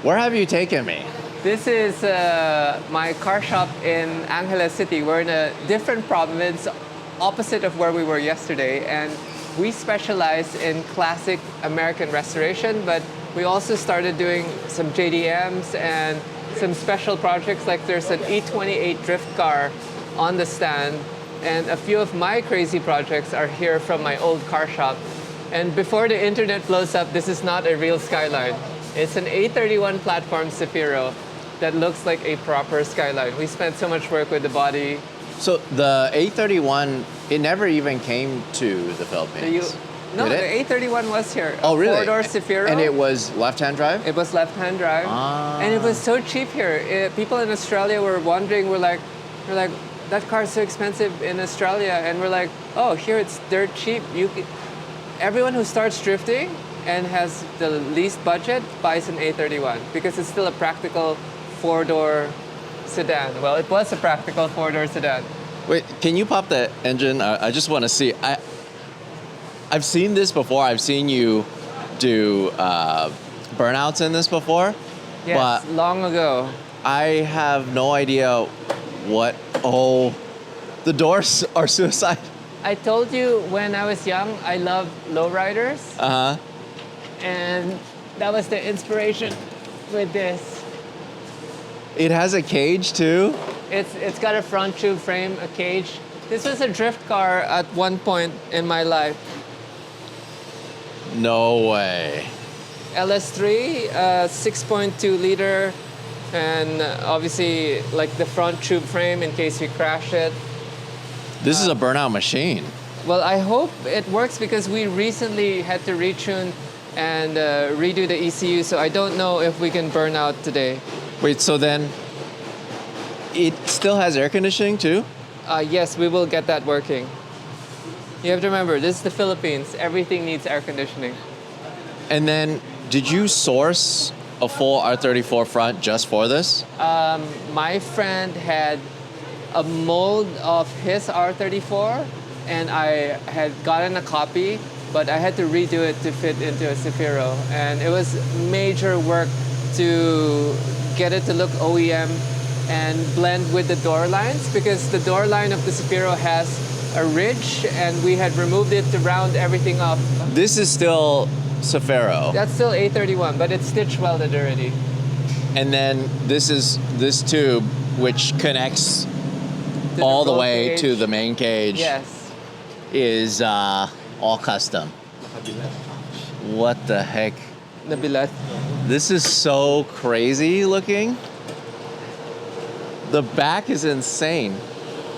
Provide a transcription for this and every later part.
Where have you taken me? This is my car shop in Angeles City. We're in a different province, opposite of where we were yesterday, and we specialize in classic American restoration, but we also started doing some JDMs and some special projects, like there's an E28 drift car on the stand, and a few of my crazy projects are here from my old car shop. And before the internet blows up, this is not a real Skyline. It's an A31 platform Zafiro that looks like a proper Skyline. We spent so much work with the body. So the A31, it never even came to the Philippines. No, Did the it? A31 was here. Oh, really? A four-door Zafiro. And it was left-hand drive? It was left-hand drive. Ah. And it was so cheap here. People in Australia were wondering, we're like, that car's so expensive in Australia. And we're like, oh, here it's dirt cheap. Everyone who starts drifting and has the least budget buys an A31 because it's still a practical four-door sedan. Well, it was a practical four-door sedan. Wait, can you pop the engine? I just want to see. I've seen this before. I've seen you do burnouts in this before. Yes, but long ago. I have no idea what. Oh, the doors are suicide. I told you when I was young, I loved lowriders. Uh huh. And that was the inspiration with this. It has a cage too. It's got a front tube frame, a cage. This was a drift car at one point in my life. No way. LS3, 6.2 liter, and obviously like the front tube frame in case we crash it. This is a burnout machine. Well, I hope it works because we recently had to retune and redo the ECU, so I don't know if we can burn out today. Wait, so then it still has air conditioning too? Yes, we will get that working. You have to remember, this is the Philippines. Everything needs air conditioning. And then, did you source a full R34 front just for this? My friend had a mold of his R34, and I had gotten a copy, but I had to redo it to fit into a Zafiro. And it was major work to get it to look OEM and blend with the door lines, because the door line of the Zafiro has a ridge, and we had removed it to round everything up. This is still Zafiro. That's still A31, but it's stitch welded already. And then this is this tube, which connects all the way cage. to the main cage, Yes. is all custom. What the heck? The billet. This is so crazy looking. The back is insane.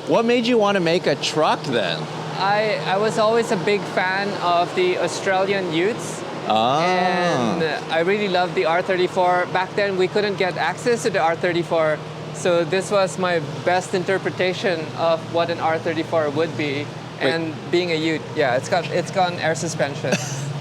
What made you want to make a truck then? I was always a big fan of the Australian Utes. And I really loved the R34. Back then, we couldn't get access to the R34. So this was my best interpretation of what an R34 would be. And being a Ute, yeah, it's got air suspension.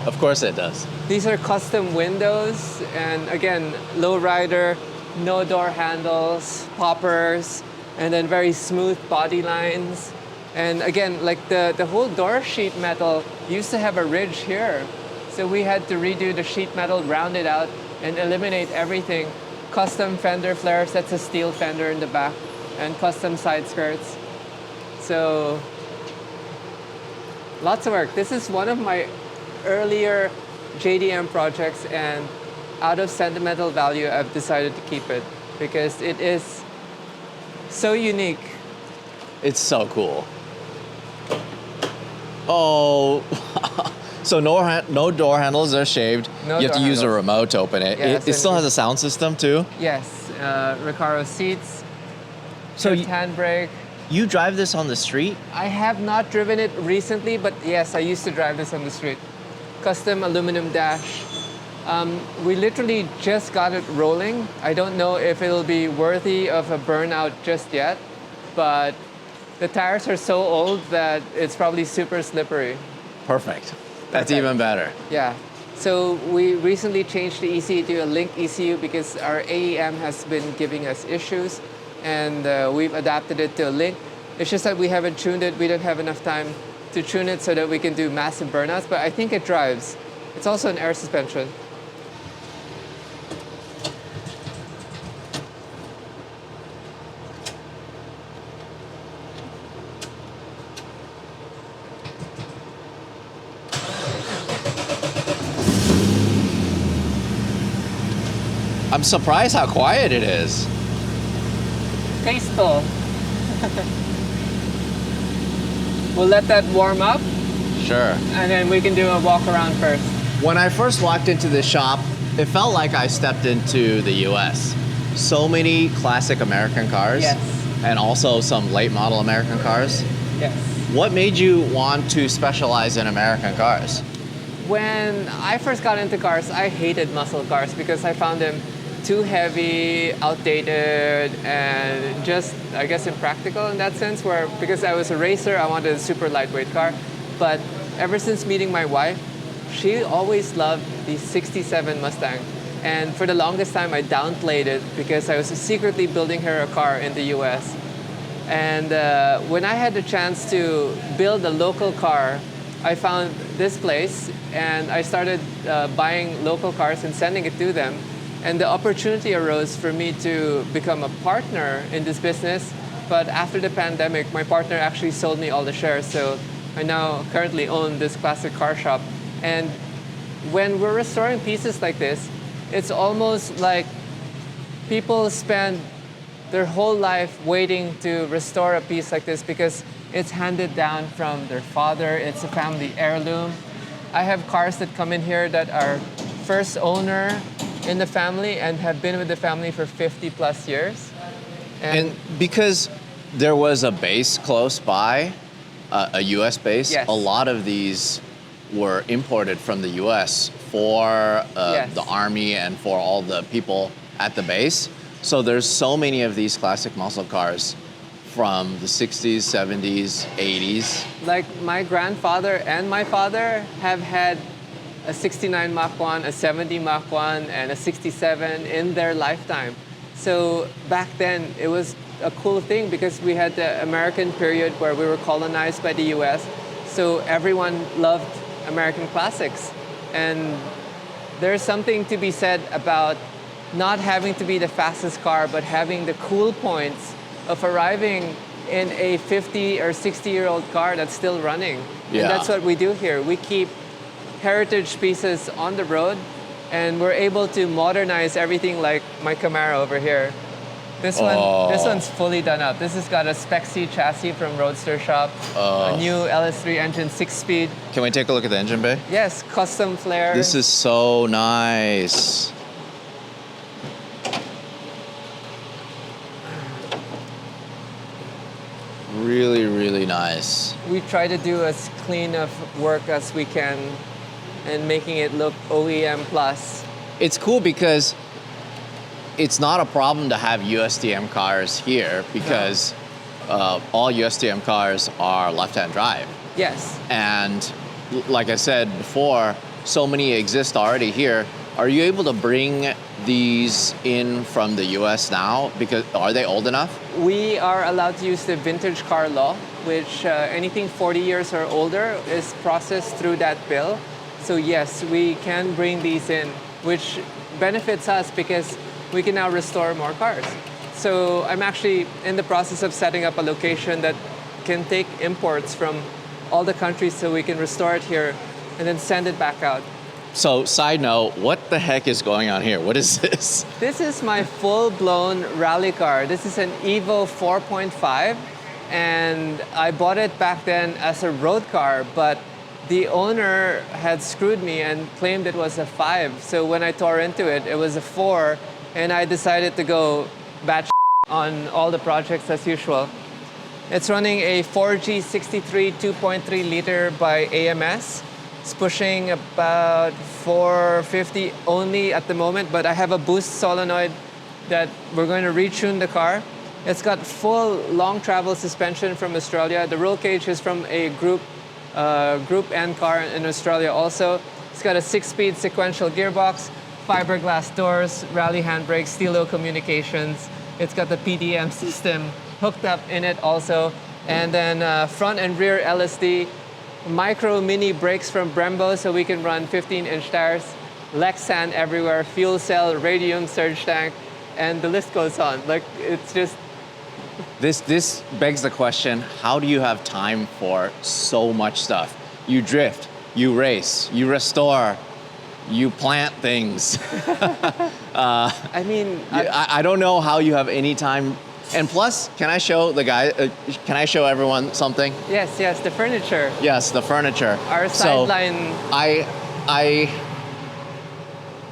Of course it does. These are custom windows, and again, low rider, no door handles, poppers, and then very smooth body lines. And again, like the whole door sheet metal used to have a ridge here. So we had to redo the sheet metal, round it out, and eliminate everything. Custom fender flares, that's a steel fender in the back, and custom side skirts. So, lots of work. This is one of my earlier JDM projects, and out of sentimental value, I've decided to keep it because it is so unique. It's so cool. Oh, so no door handles are shaved. No you have to door use a handles. remote to open it. Yes, It still and- has a sound system too. Yes, Recaro seats, So shift handbrake. you drive this on the street? I have not driven it recently, but yes, I used to drive this on the street. Custom aluminum dash. We literally just got it rolling. I don't know if it'll be worthy of a burnout just yet, but the tires are so old that it's probably super slippery. Perfect. That's Perfect. even better. Yeah. So we recently changed the ECU to a link ECU because our AEM has been giving us issues, and we've adapted it to a link. It's just that we haven't tuned it. We don't have enough time to tune it so that we can do massive burnouts, but I think it drives. It's also an air suspension. surprised how quiet it is. Tasteful. We'll let that warm up, Sure. and then we can do a walk around first. When I first walked into this shop, it felt like I stepped into the US. So many classic American cars. Yes. And also some late model American cars. Yes. What made you want to specialize in American cars? When I first got into cars, I hated muscle cars because I found them too heavy, outdated, and just, I guess, impractical in that sense, where because I was a racer, I wanted a super lightweight car. But ever since meeting my wife, she always loved the 67 Mustang. And for the longest time, I downplayed it because I was secretly building her a car in the US. And when I had the chance to build a local car, I found this place and I started buying local cars and sending it to them. And the opportunity arose for me to become a partner in this business. But after the pandemic, my partner actually sold me all the shares. So I now currently own this classic car shop. And when we're restoring pieces like this, it's almost like people spend their whole life waiting to restore a piece like this because it's handed down from their father. It's a family heirloom. I have cars that come in here that are first owner in the family and have been with the family for 50 plus years. And because there was a base close by, a US base, Yes. a lot of these were imported from the US for Yes. the army and for all the people at the base. So there's so many of these classic muscle cars from the 60s, 70s, 80s. Like my grandfather and my father have had a 69 Mach 1, a 70 Mach 1, and a 67 in their lifetime. So back then, it was a cool thing because we had the American period where we were colonized by the US. So everyone loved American classics. And there's something to be said about not having to be the fastest car, but having the cool points of arriving in a 50 or 60-year-old car that's still running. Yeah. And that's what we do here. We keep heritage pieces on the road, and we're able to modernize everything like my Camaro over here. This one's fully done up. This has got a Spec C chassis from Roadster Shop, a new LS3 engine, 6-speed. Can we take a look at the engine bay? Yes, custom flare. This is so nice. Really, really nice. We try to do as clean of work as we can and making it look OEM plus. It's cool because it's not a problem to have USDM cars here because all USDM cars are left-hand drive. Yes. And like I said before, so many exist already here. Are you able to bring these in from the US now? Because are they old enough? We are allowed to use the vintage car law, which anything 40 years or older is processed through that bill. So yes, we can bring these in, which benefits us because we can now restore more cars. So I'm actually in the process of setting up a location that can take imports from all the countries so we can restore it here and then send it back out. So side note, what the heck is going on here? What is this? This is my full-blown rally car. This is an Evo 4.5, and I bought it back then as a road car, but the owner had screwed me and claimed it was a 5. So when I tore into it, it was a 4, and I decided to go batch on all the projects as usual. It's running a 4G63 2.3 liter by AMS. It's pushing about 450 only at the moment, but I have a boost solenoid that we're going to retune the car. It's got full long travel suspension from Australia. The roll cage is from a Group N car in Australia also. It's got a 6-speed sequential gearbox, fiberglass doors, rally handbrakes, steel communications. It's got the PDM system hooked up in it also. And then front and rear LSD, micro mini brakes from Brembo so we can run 15-inch tires, Lexan everywhere, fuel cell, radium surge tank, and the list goes on. Like, it's just... This begs the question, how do you have time for so much stuff? You drift, you race, you restore. you plant things. I mean, I don't know how you have any time. And plus, can I show the guy? Can I show everyone something? yes, the furniture. Yes, the furniture. Our So sideline.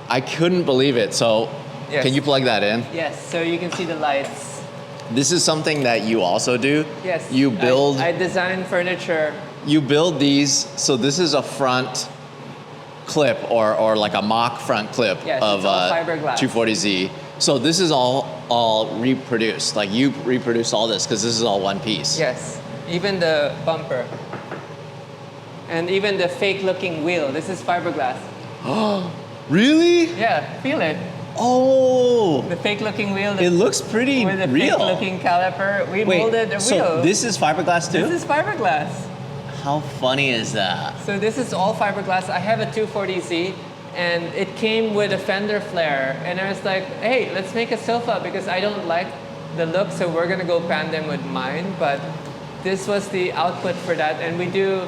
I couldn't believe it. So Yes. can you plug that in? Yes, so you can see the lights. This is something that you also do. Yes. You build. I design furniture. You build these. So this is a front clip or like a mock front clip Yes, of it's all fiberglass. 240Z. So this is all reproduced. Like you reproduce all this because this is all one piece. Yes, even the bumper. And even the fake looking wheel. This is fiberglass. Really? Yeah, feel it. Oh, The fake looking wheel. it looks pretty with the real. fake looking caliper. We Wait, molded a so wheel. this is fiberglass too? This is fiberglass. How funny is that? So this is all fiberglass. I have a 240Z and it came with a fender flare. And I was like, hey, let's make a sofa because I don't like the look, so we're gonna go tandem with mine. But this was the output for that. And we do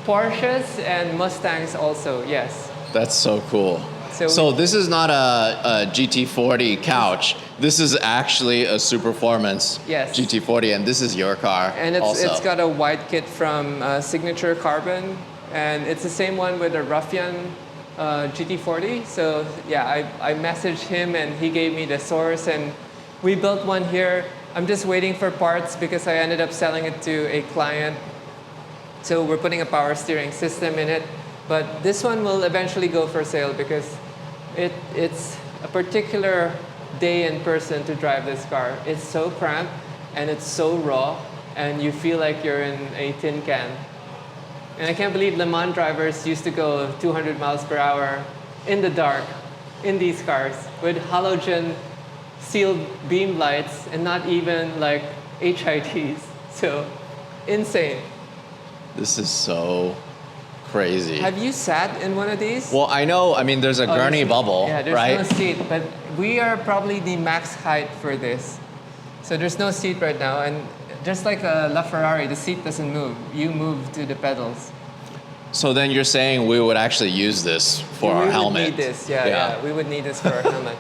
Porsches and Mustangs also, yes. That's so cool. So this is not a GT40 couch. This is actually a Superformance Yes. GT40, and this is your car. And also. it's got a white kit from Signature Carbon, and it's the same one with the Ruffian GT40. So yeah, I messaged him and he gave me the source, and we built one here. I'm just waiting for parts because I ended up selling it to a client. So we're putting a power steering system in it. But this one will eventually go for sale because it's a particular day in person to drive this car. It's so cramped and it's so raw and you feel like you're in a tin can. And I can't believe Le Mans drivers used to go 200 miles per hour in the dark in these cars with halogen sealed beam lights and not even like HIDs. So insane. This is so crazy. Have you sat in one of these? Well, I know. I mean, there's a gurney bubble, yeah, there's right? no seat, but we are probably the max height for this. So there's no seat right now, and just like a LaFerrari, the seat doesn't move. You move to the pedals. So then you're saying we would actually use this for our helmet? We would need this, yeah. We would need this for our helmet.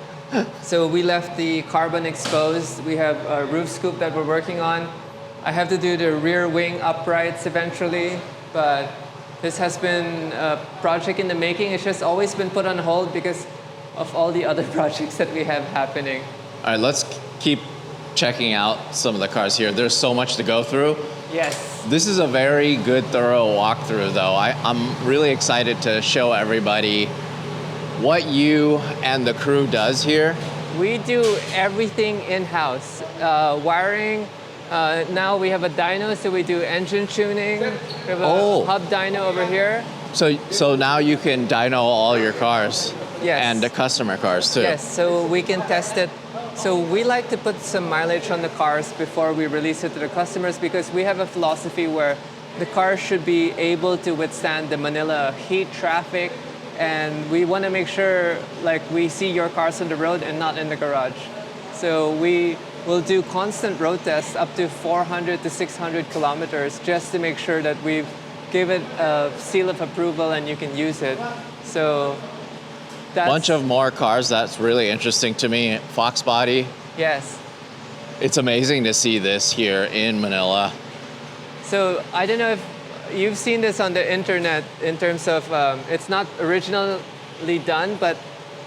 So we left the carbon exposed. We have a roof scoop that we're working on. I have to do the rear wing uprights eventually, but this has been a project in the making. It's just always been put on hold because of all the other projects that we have happening. All right, let's keep checking out some of the cars here. There's so much to go through. Yes. This is a very good, thorough walkthrough, though. I'm really excited to show everybody what you and the crew does here. We do everything in-house. Wiring. Now we have a dyno, so we do engine tuning. We have a hub dyno over here. So now you can dyno all your cars. Yes. And the customer cars too. Yes, so we can test it. So we like to put some mileage on the cars before we release it to the customers because we have a philosophy where the car should be able to withstand the Manila heat, traffic, and we want to make sure like we see your cars on the road and not in the garage. So we will do constant road tests up to 400 to 600 kilometers just to make sure that we've given a seal of approval and you can use it. So that's... Bunch of more cars. That's really interesting to me. Fox body. Yes. It's amazing to see this here in Manila. So I don't know if you've seen this on the internet in terms of, it's not originally done, but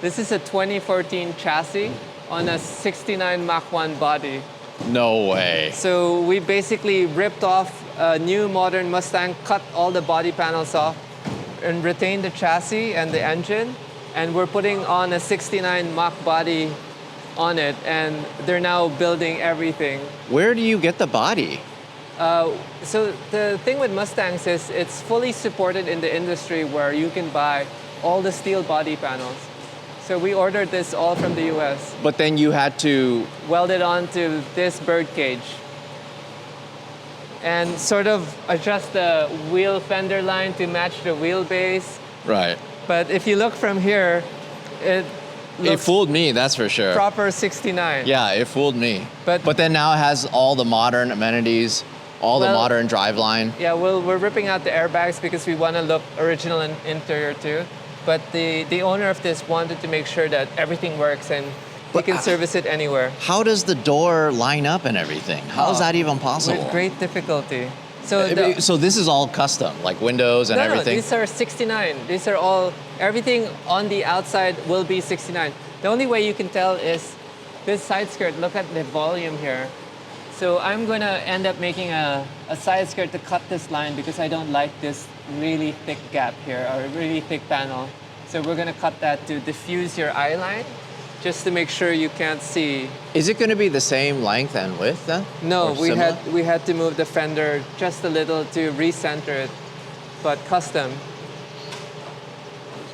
this is a 2014 chassis on a 69 Mach 1 body. No way. So we basically ripped off a new modern Mustang, cut all the body panels off, and retained the chassis and the engine. And we're putting on a 69 Mach body on it, and they're now building everything. Where do you get the body? So the thing with Mustangs is it's fully supported in the industry where you can buy all the steel body panels. So we ordered this all from the US. But then you had to weld it onto this bird cage and sort of adjust the wheel fender line to match the wheelbase. Right. But if you look from here, it fooled me, that's for sure. Proper 69. Yeah, it fooled me. But then now it has all the modern amenities, all the modern driveline. Yeah, we're ripping out the airbags because we want to look original in interior too. but the owner of this wanted to make sure that everything works and he But, can service it anywhere. How does the door line up and everything? How is that even possible? With great difficulty. So So this is all custom, like windows and no, everything? these are 69. These are all, everything on the outside will be 69. The only way you can tell is this side skirt. Look at the volume here. So I'm gonna end up making a side skirt to cut this line because I don't like this really thick gap here, or really thick panel. So we're gonna cut that to diffuse your eye line, just to make sure you can't see. Is it going to be the same length and width then? No, Or we similar? had to move the fender just a little to recenter it, but custom.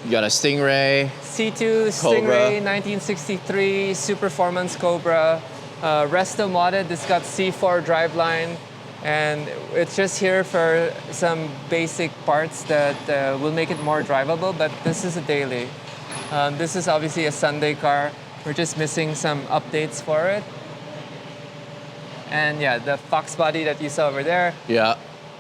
You got a Stingray. C2 Stingray 1963 Superformance Cobra, resto modded. This got C4 driveline, and it's just here for some basic parts that will make it more drivable. But this is a daily. This is obviously a Sunday car. We're just missing some updates for it. And yeah, the Fox body that you saw over there. Yeah.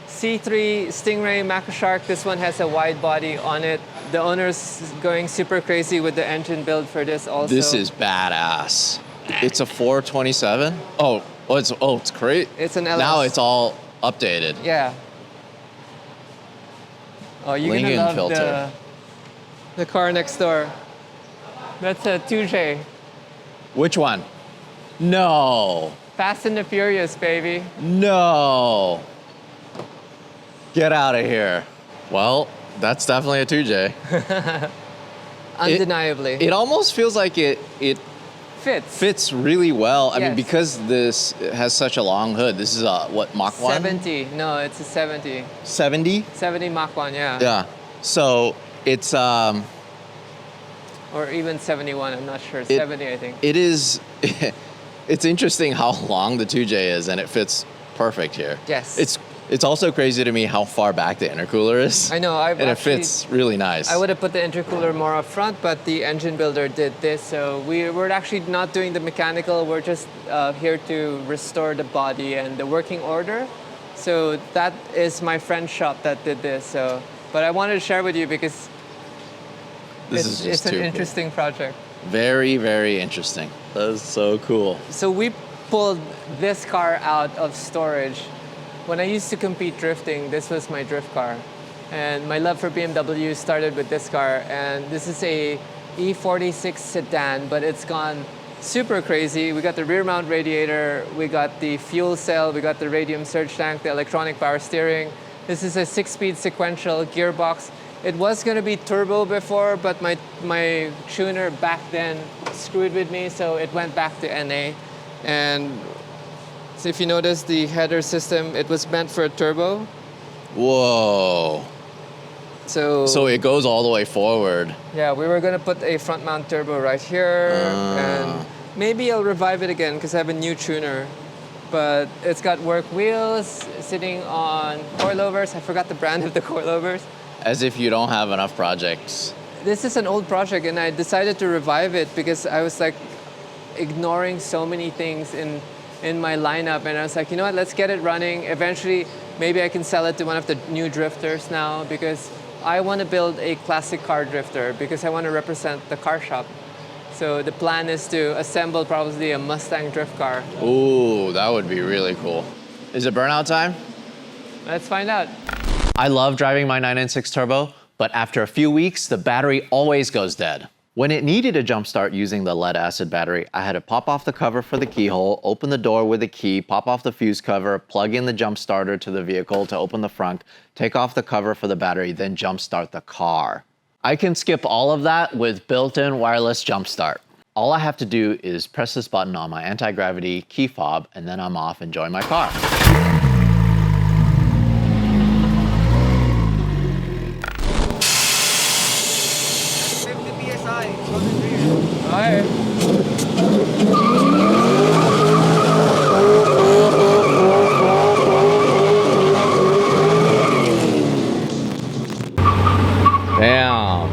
C3 Stingray Macro Shark. This one has a wide body on it. The owner's going super crazy with the engine build for this also. This is badass. It's a 427. It's great. It's an LS. Now it's all updated. Yeah. Oh, you're Lincoln gonna love filter. the car next door. That's a 2J. Which one? No. Fast and the Furious, baby. No. Get out of here. Well, that's definitely a 2J. Undeniably. It almost feels like it fits. fits really well. I mean, Yes. because this has such a long hood. This is a, what, Mach 1? 70. No, it's a 70. 70? 70 Mach 1, yeah. Yeah. So it's, Or even 71, I'm not sure. 70, I think. it is, it's interesting how long the 2J is, and it fits perfect here. Yes. It's also crazy to me how far back the intercooler is. I know, and it fits really nice. I would have put the intercooler more up front, but the engine builder did this. So we're actually not doing the mechanical. We're just here to restore the body and the working order. So that is my friend's shop that did this. So, but I wanted to share with you because it's an interesting project. Very, very interesting. That is so cool. So we pulled this car out of storage. When I used to compete drifting, this was my drift car. And my love for BMW started with this car. And this is a E46 sedan, but it's gone super crazy. We got the rear mount radiator, we got the fuel cell, we got the radium surge tank, the electronic power steering. This is a 6-speed sequential gearbox. It was gonna be turbo before, but my tuner back then screwed with me, so it went back to NA. And so if you notice the header system, it was meant for a turbo. Whoa. So it goes all the way forward. Yeah, we were gonna put a front mount turbo right here, and maybe I'll revive it again because I have a new tuner. But it's got work wheels sitting on coilovers. I forgot the brand of the coilovers. As if you don't have enough projects. This is an old project, and I decided to revive it because I was like ignoring so many things in my lineup, and I was like, you know what, let's get it running. Eventually, maybe I can sell it to one of the new drifters now because I want to build a classic car drifter because I want to represent the car shop. So the plan is to assemble probably a Mustang drift car. Ooh, that would be really cool. Is it burnout time? Let's find out. I love driving my 996 Turbo, but after a few weeks, the battery always goes dead. When it needed a jump start using the lead acid battery, I had to pop off the cover for the keyhole, open the door with a key, pop off the fuse cover, plug in the jump starter to the vehicle to open the front, take off the cover for the battery, then jump start the car. I can skip all of that with built-in wireless jump start. All I have to do is press this button on my anti-gravity key fob, and then I'm off enjoying my car. 50 PSI. Alright. Damn.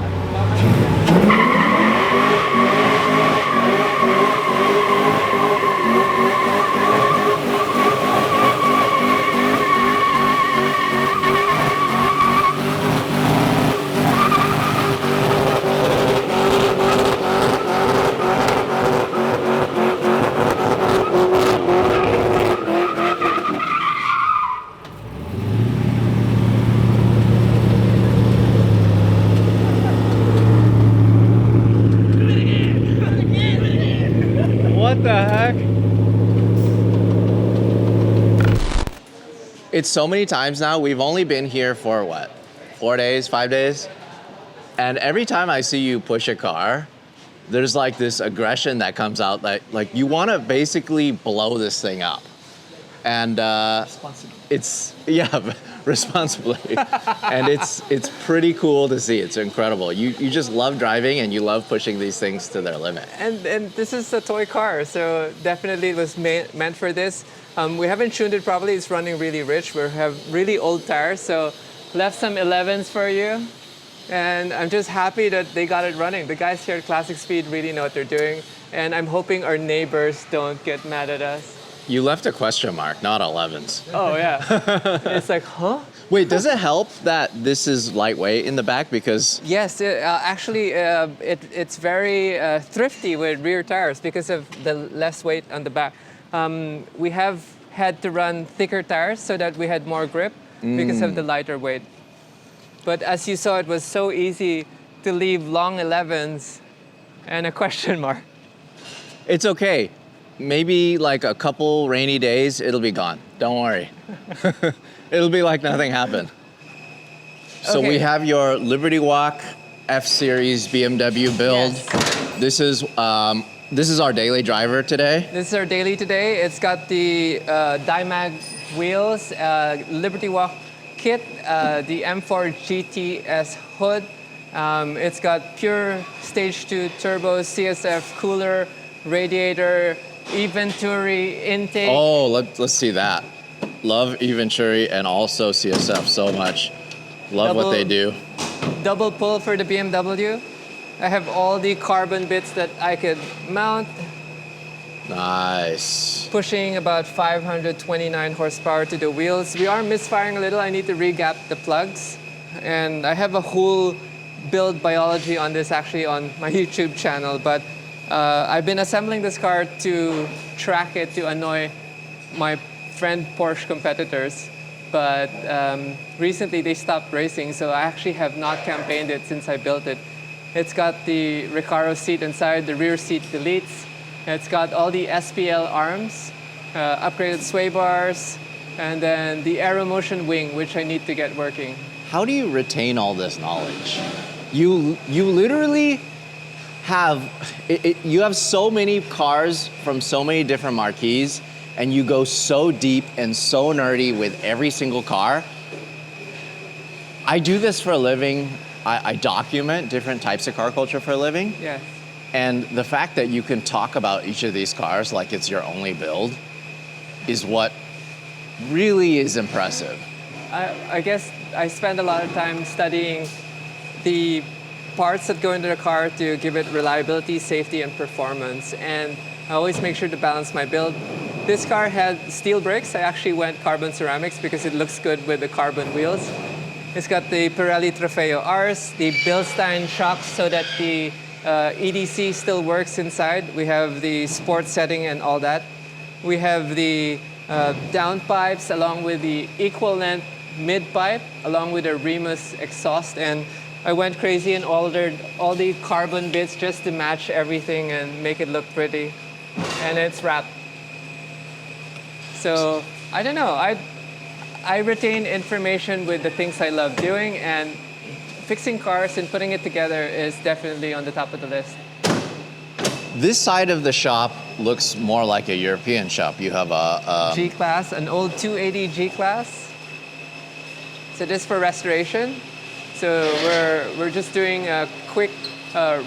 It's so many times now. We've only been here for what? 4 days, 5 days? And every time I see you push a car, there's like this aggression that comes out that like you want to basically blow this thing up. And it's, yeah, responsibly. And it's pretty cool to see. It's incredible. You just love driving and you love pushing these things to their limit. And this is a toy car, so definitely it was meant for this. We haven't tuned it properly. It's running really rich. We have really old tires, so left some 11s for you. And I'm just happy that they got it running. The guys here at Classic Speed really know what they're doing. And I'm hoping our neighbors don't get mad at us. You left a question mark, not 11s. Oh, yeah. It's like, huh? Wait, does it help that this is lightweight in the back? Because Yes, actually, it's very thrifty with rear tires because of the less weight on the back. We have had to run thicker tires so that we had more grip because of the lighter weight. But as you saw, it was so easy to leave long 11s and a question mark. it's okay. Maybe like a couple rainy days, it'll be gone. Don't worry. It'll be like nothing happened. So Okay. we have your Liberty Walk F-Series BMW build. Yes. This is our daily driver today. This is our daily today. It's got the Dimag wheels, Liberty Walk kit, the M4 GTS hood. It's got pure stage 2 turbo, CSF cooler, radiator, e-Venturi intake. Oh, let's see that. Love e-Venturi and also CSF so much. Love what they do. Double pull for the BMW. I have all the carbon bits that I could mount, Nice. pushing about 529 horsepower to the wheels. We are misfiring a little. I need to re-gap the plugs. And I have a whole build biology on this actually on my YouTube channel. But I've been assembling this car to track it to annoy my friend Porsche competitors. But recently they stopped racing, so I actually have not campaigned it since I built it. It's got the Recaro seat inside, the rear seat deletes. It's got all the SPL arms, upgraded sway bars, and then the Aero Motion wing, which I need to get working. How do you retain all this knowledge? You literally have you have so many cars from so many different marques, and you go so deep and so nerdy with every single car. I do this for a living. I document different types of car culture for a living. Yeah. And the fact that you can talk about each of these cars like it's your only build is what really is impressive. I guess I spend a lot of time studying the parts that go into the car to give it reliability, safety, and performance. And I always make sure to balance my build. This car had steel brakes. I actually went carbon ceramics because it looks good with the carbon wheels. It's got the Pirelli Trofeo Rs, the Bilstein shocks so that the EDC still works inside. We have the sport setting and all that. We have the downpipes along with the equal length mid pipe along with a Remus exhaust. And I went crazy and ordered all the carbon bits just to match everything and make it look pretty. And it's wrapped. So I don't know. I retain information with the things I love doing, and fixing cars and putting it together is definitely on the top of the list. This side of the shop looks more like a European shop. You have a G-Class, an old 280 G-Class. So this for restoration. So we're just doing a quick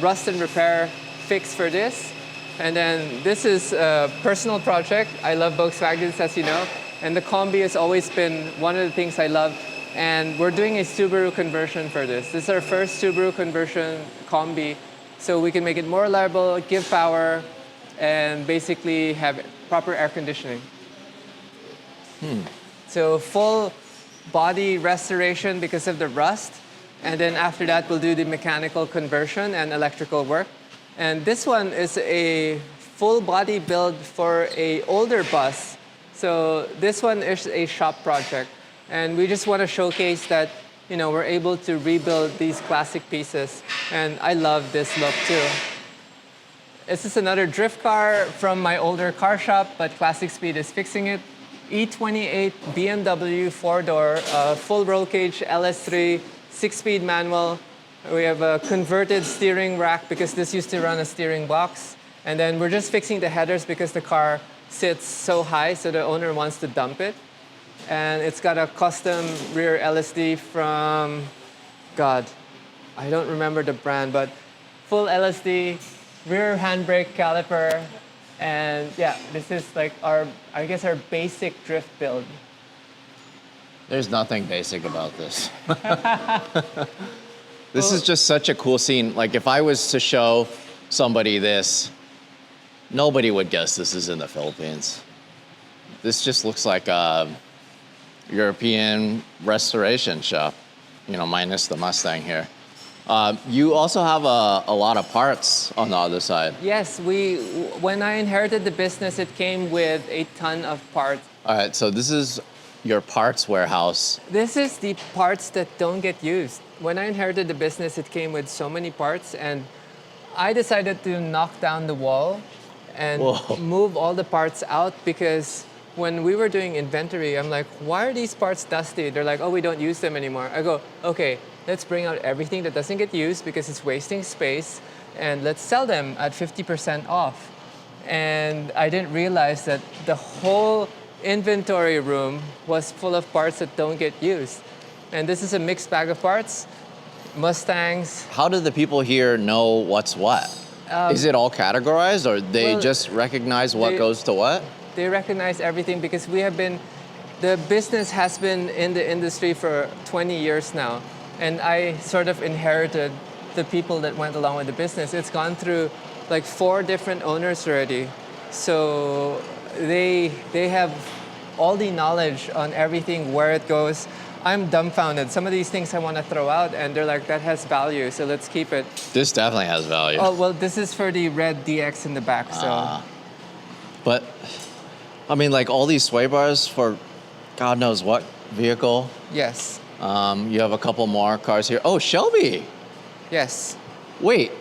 rust and repair fix for this. And then this is a personal project. I love Volkswagens, as you know. And the Combi has always been one of the things I love. And we're doing a Subaru conversion for this. This is our first Subaru conversion Combi. So we can make it more reliable, give power, and basically have proper air conditioning. So full body restoration because of the rust. And then after that, we'll do the mechanical conversion and electrical work. And this one is a full body build for an older bus. So this one is a shop project. And we just want to showcase that, you know, we're able to rebuild these classic pieces. And I love this look too. This is another drift car from my older car shop, but Classic Speed is fixing it. E28 BMW four-door, full roll cage LS3, six-speed manual. We have a converted steering rack because this used to run a steering box. And then we're just fixing the headers because the car sits so high, so the owner wants to dump it. And it's got a custom rear LSD from, God, I don't remember the brand, but full LSD, rear handbrake caliper, and yeah, this is like our, I guess our basic drift build. There's nothing basic about this. This is just such a cool scene. Like if I was to show somebody this, nobody would guess this is in the Philippines. This just looks like a European restoration shop, you know, minus the Mustang here. You also have a lot of parts on the other side. Yes, when I inherited the business, it came with a ton of parts. All right, so this is your parts warehouse. This is the parts that don't get used. When I inherited the business, it came with so many parts, and I decided to knock down the wall and Whoa. move all the parts out because when we were doing inventory, I'm like, why are these parts dusty? They're like, oh, we don't use them anymore. I go, okay, let's bring out everything that doesn't get used because it's wasting space, and let's sell them at 50% off. And I didn't realize that the whole inventory room was full of parts that don't get used. And this is a mixed bag of parts. Mustangs. How do the people here know what's what? Is it all categorized, or they well, just recognize what they- goes to what? They recognize everything because the business has been in the industry for 20 years now. And I sort of inherited the people that went along with the business. It's gone through like 4 different owners already. So they have all the knowledge on everything, where it goes. I'm dumbfounded. Some of these things I want to throw out, and they're like, that has value, so let's keep it. This definitely has value. Oh, well, this is for the red DX in the back, so. But, I mean, like all these sway bars for God knows what vehicle. Yes, You have a couple more cars here. Oh, Shelby. yes, Wait,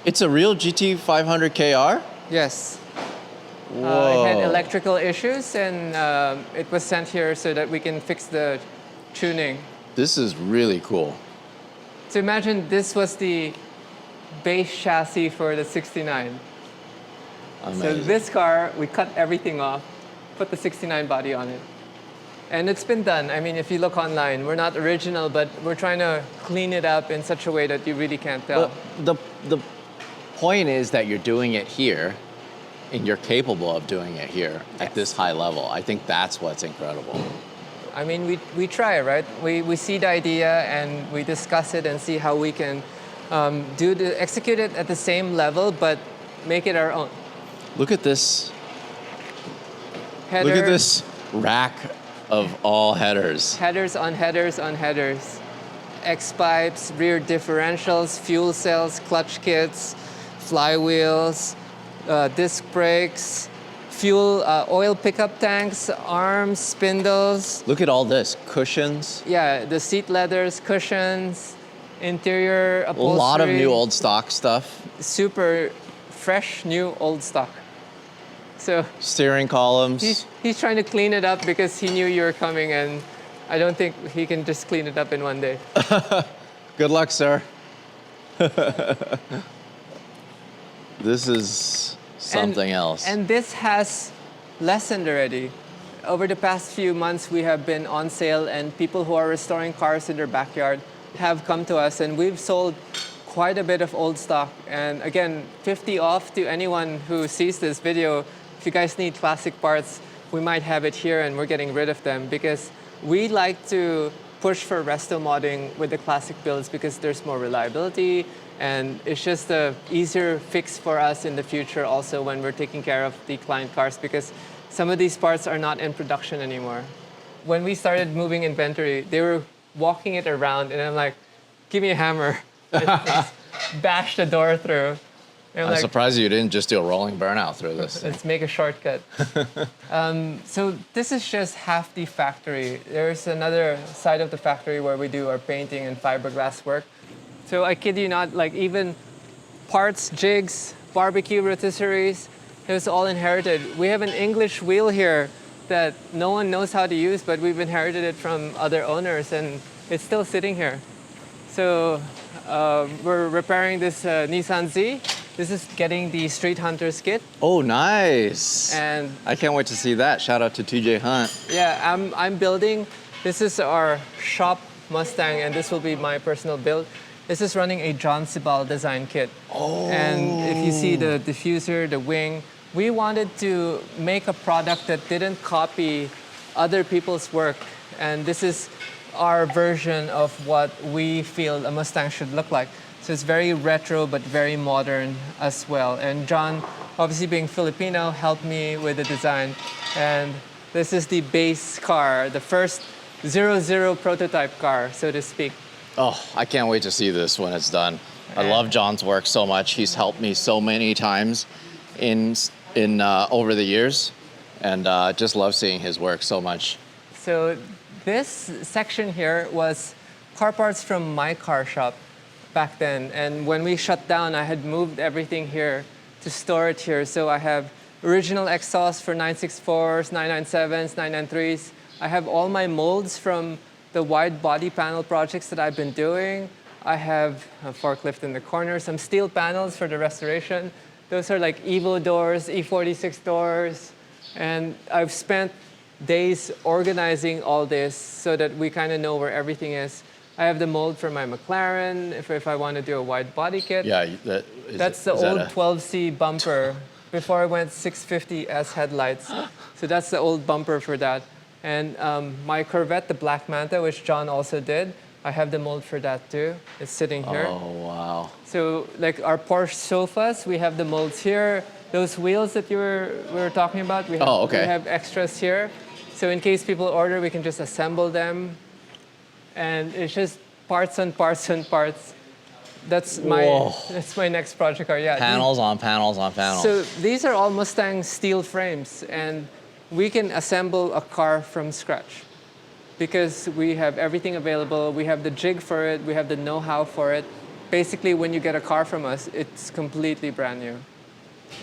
it's a real GT 500 KR? yes. Whoa. It had electrical issues, and it was sent here so that we can fix the tuning. This is really cool. So imagine this was the base chassis for the 69. So Amazing. this car, we cut everything off, put the 69 body on it. And it's been done. I mean, if you look online, we're not original, but we're trying to clean it up in such a way that you really can't tell. But the point is that you're doing it here, and you're capable of doing it here at this high level. I think that's what's incredible. I mean, we try, right? We see the idea and we discuss it and see how we can execute it at the same level, but make it our own. Look at this. Header, Look at this rack of all headers. Headers on headers on headers. X-pipes, rear differentials, fuel cells, clutch kits, flywheels, disc brakes, fuel, oil pickup tanks, arms, spindles. Look at all this. Cushions. Yeah, the seat leathers, cushions, interior A upholstery. lot of new old stock stuff. Super fresh, new, old stock. So Steering columns. he's trying to clean it up because he knew you were coming, and I don't think he can just clean it up in one day. Good luck, sir. This is something else. And this has lessened already. Over the past few months, we have been on sale, and people who are restoring cars in their backyard have come to us, and we've sold quite a bit of old stock. And again, 50 off to anyone who sees this video. If you guys need classic parts, we might have it here, and we're getting rid of them because we like to push for resto modding with the classic builds because there's more reliability, and it's just a easier fix for us in the future also when we're taking care of the client cars because some of these parts are not in production anymore. When we started moving inventory, they were walking it around, and I'm like, give me a hammer. And just bash the door through. And I'm like, surprised you didn't just do a rolling burnout through this thing. let's make a shortcut. So this is just half the factory. There's another side of the factory where we do our painting and fiberglass work. So I kid you not, like even parts, jigs, barbecue rotisseries. It was all inherited. We have an English wheel here that no one knows how to use, but we've inherited it from other owners, and it's still sitting here. So we're repairing this Nissan Z. This is getting the Street Hunters kit. Oh, nice. And I can't wait to see that. Shout out to TJ Hunt. yeah, I'm building. This is our shop Mustang, and this will be my personal build. This is running a John Sibal design kit. Oh. And if you see the diffuser, the wing, we wanted to make a product that didn't copy other people's work. And this is our version of what we feel a Mustang should look like. So it's very retro, but very modern as well. And John, obviously being Filipino, helped me with the design. And this is the base car, the first 00 prototype car, so to speak. Oh, I can't wait to see this when it's done. I love John's work so much. He's helped me so many times in over the years, and just love seeing his work so much. So this section here was car parts from my car shop back then. And when we shut down, I had moved everything here to store it here. So I have original exhaust for 964s, 997s, 993s. I have all my molds from the wide body panel projects that I've been doing. I have a forklift in the corner, some steel panels for the restoration. Those are like Evo doors, E46 doors. And I've spent days organizing all this so that we kind of know where everything is. I have the mold for my McLaren if I want to do a wide body kit. Yeah, That's the old 12C bumper before I went 650S headlights. So that's the old bumper for that. And my Corvette, the Black Manta, which John also did, I have the mold for that too. It's sitting here. Oh, wow. So like our Porsche sofas, we have the molds here. Those wheels that we were talking about, we have extras here. So in case people order, we can just assemble them. And it's just parts on parts on parts. That's my next project car. Yeah. Panels on panels on panels. So these are all Mustang steel frames, and we can assemble a car from scratch because we have everything available. We have the jig for it. We have the know-how for it. Basically, when you get a car from us, it's completely brand new.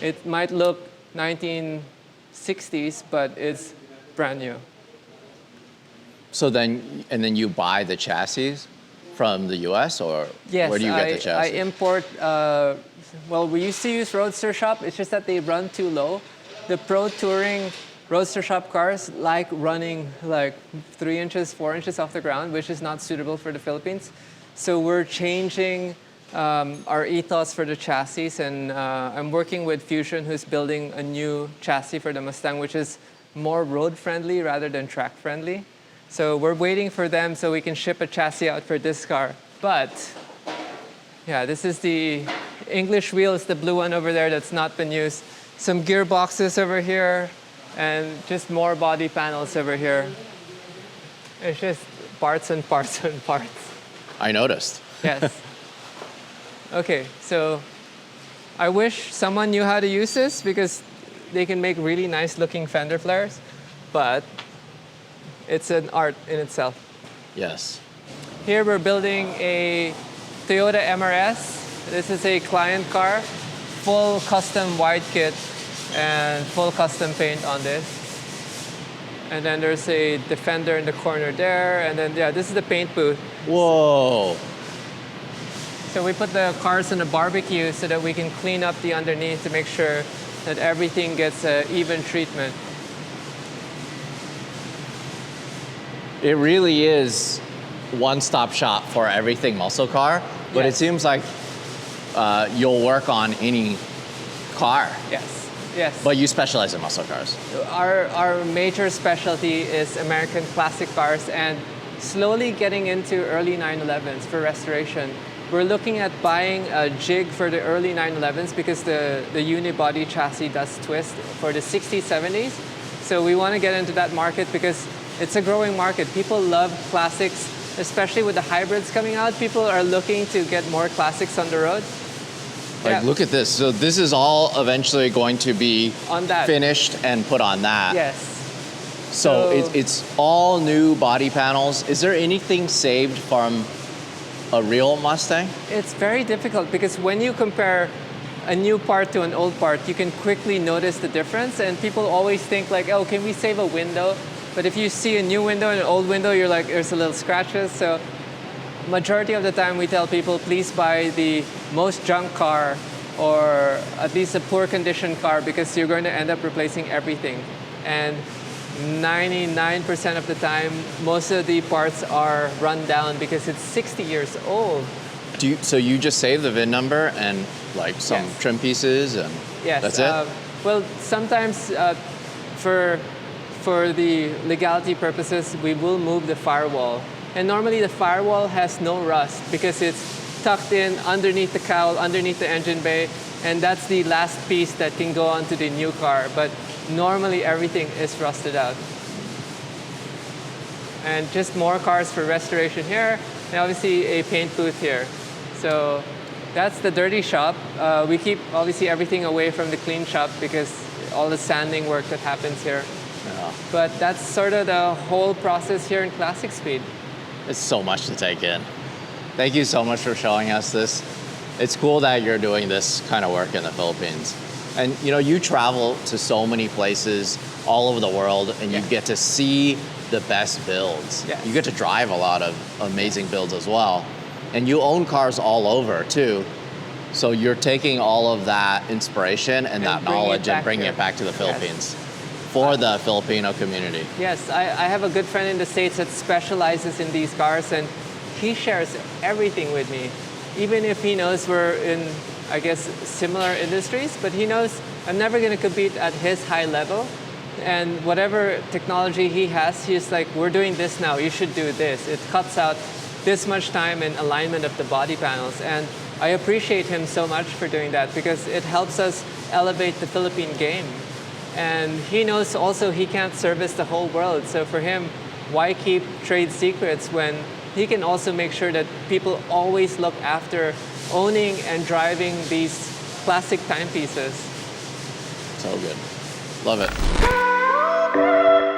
It might look 1960s, but it's brand new. So then you buy the chassis from the US, or Yes, where do you get the chassis? I import, well, we used to use Roadster Shop. It's just that they run too low. The Pro Touring Roadster Shop cars like running like 3 inches, 4 inches off the ground, which is not suitable for the Philippines. So we're changing our ethos for the chassis, and I'm working with Fusion, who's building a new chassis for the Mustang, which is more road-friendly rather than track-friendly. So we're waiting for them so we can ship a chassis out for this car. But yeah, this is the English wheel. It's the blue one over there that's not been used. Some gearboxes over here, and just more body panels over here. It's just parts and parts and parts. I noticed. Yes. Okay, so I wish someone knew how to use this because they can make really nice looking fender flares, but it's an art in itself. Yes. Here we're building a Toyota MRS. This is a client car, full custom wide kit and full custom paint on this. And then there's a Defender in the corner there, and then yeah, this is the paint booth. Whoa. So we put the cars in a barbecue so that we can clean up the underneath to make sure that everything gets even treatment. It really is one-stop shop for everything muscle car, but Yes. it seems like you'll work on any car. Yes, yes. But you specialize in muscle cars. Our major specialty is American classic cars and slowly getting into early 911s for restoration. We're looking at buying a jig for the early 911s because the unibody chassis does twist for the 60s, 70s. So we want to get into that market because it's a growing market. People love classics, especially with the hybrids coming out. People are looking to get more classics on the road. Like, look at this. So this is all eventually going to be On that. finished and put on that. Yes. So it's all new body panels. Is there anything saved from a real Mustang? It's very difficult because when you compare a new part to an old part, you can quickly notice the difference. And people always think like, oh, can we save a window? But if you see a new window and an old window, you're like, there's a little scratches. So majority of the time we tell people, please buy the most junk car or at least a poor condition car because you're going to end up replacing everything. And 99% of the time, most of the parts are run down because it's 60 years old. So you just save the VIN number and like some Yes. trim pieces and Yes. that's it? Well, sometimes for the legality purposes, we will move the firewall. And normally the firewall has no rust because it's tucked in underneath the cowl, underneath the engine bay, and that's the last piece that can go onto the new car. But normally everything is rusted out. And just more cars for restoration here, and obviously a paint booth here. So that's the dirty shop. We keep obviously everything away from the clean shop because all the sanding work that happens here. Yeah. But that's sort of the whole process here in Classic Speed. It's so much to take in. Thank you so much for showing us this. It's cool that you're doing this kind of work in the Philippines. And you know, you travel to so many places all over the world and you Yeah. get to see the best builds. Yes. You get to drive a lot of amazing builds as well. And you own cars all over too. So you're taking all of that inspiration and that bringing it knowledge and back bringing here. it back to the Yes. Philippines for the Filipino community. Yes, I have a good friend in the States that specializes in these cars, and he shares everything with me. Even if he knows we're in, I guess, similar industries, but he knows I'm never going to compete at his high level. And whatever technology he has, he's like, we're doing this now, you should do this. It cuts out this much time and alignment of the body panels. And I appreciate him so much for doing that because it helps us elevate the Philippine game. And he knows also he can't service the whole world. So for him, why keep trade secrets when he can also make sure that people always look after owning and driving these classic timepieces. So good. Love it.